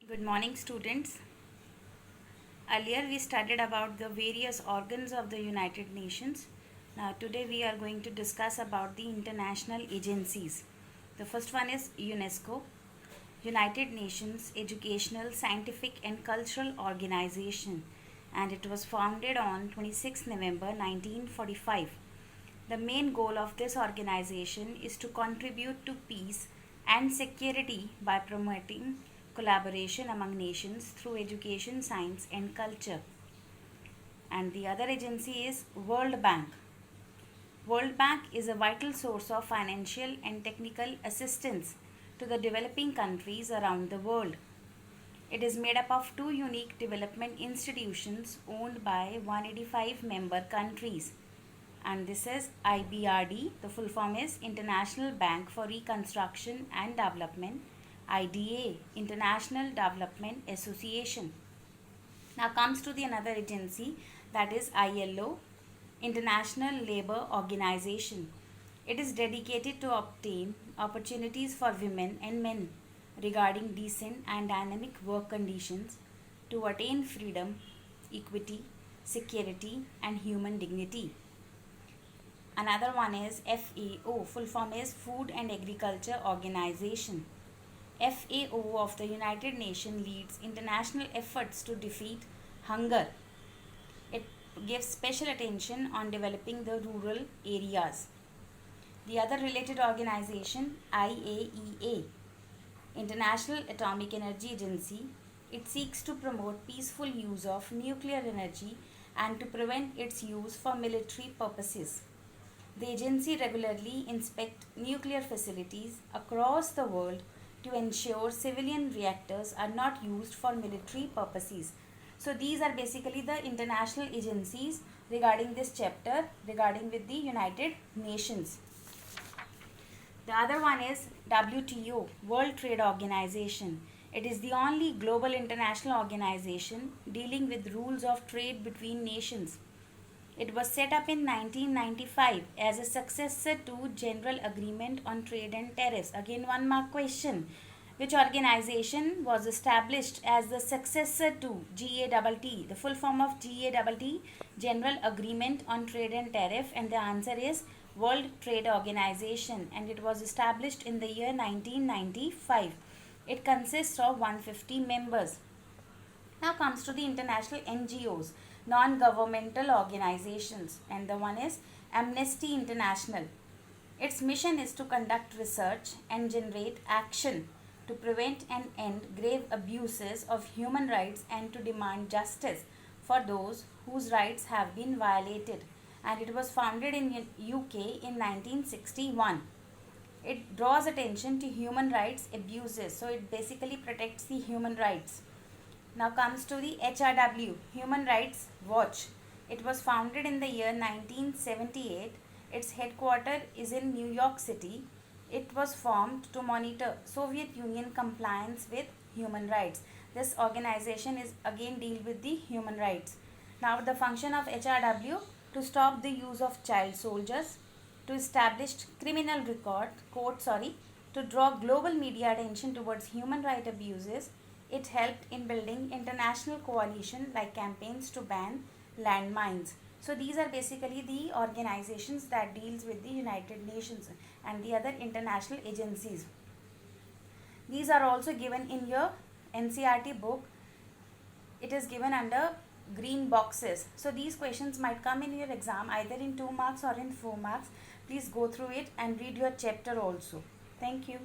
Good morning, students. Earlier we studied about the various organs of the United Nations. Now today we are going to discuss about the international agencies. The first one is UNESCO, United Nations Educational, Scientific and Cultural Organization, and it was founded on 26 November 1945. The main goal of this organization is to contribute to peace and security by promoting collaboration among nations through education, science and culture. And the other agency is World Bank. World Bank is a vital source of financial and technical assistance to the developing countries around the world. It is made up of two unique development institutions owned by 185 member countries. And this is IBRD, the full form is International Bank for Reconstruction and Development, IDA, International Development Association. Now comes to the another agency, that is ILO, International Labour Organization. It is dedicated to obtain opportunities for women and men regarding decent and dynamic work conditions to attain freedom, equity, security and human dignity. Another one is FAO, full form is Food and Agriculture Organization. FAO of the United Nations leads international efforts to defeat hunger. It gives special attention on developing the rural areas. The other related organization, IAEA, International Atomic Energy Agency. It seeks to promote peaceful use of nuclear energy and to prevent its use for military purposes. The agency regularly inspects nuclear facilities across the world to ensure civilian reactors are not used for military purposes. So these are basically the international agencies regarding this chapter regarding with the United Nations. The other one is WTO, World Trade Organization. It is the only global international organization dealing with rules of trade between nations. It was set up in 1995 as a successor to General Agreement on Trade and Tariffs. Again, one mark question. Which organization was established as the successor to GATT? The full form of GATT, General Agreement on Trade and Tariff, and the answer is World Trade Organization, and it was established in the year 1995. It consists of 150 members. Now comes to the international NGOs, non-governmental organizations, and the one is Amnesty International. Its mission is to conduct research and generate action to prevent and end grave abuses of human rights and to demand justice for those whose rights have been violated. And it was founded in UK in 1961. It draws attention to human rights abuses, so it basically protects the human rights. Now comes to the HRW, Human Rights Watch. It was founded in the year 1978. Its headquarters is in New York City. It was formed to monitor Soviet Union compliance with human rights. This organization is again deal with the human rights. Now the function of HRW, to stop the use of child soldiers, to establish criminal court, to draw global media attention towards human rights abuses. It helped in building international coalition like campaigns to ban landmines. So these are basically the organizations that deals with the United Nations and the other international agencies. These are also given in your NCERT book. It is given under green boxes. So these questions might come in your exam either in 2 marks or in 4 marks. Please go through it and read your chapter also. Thank you.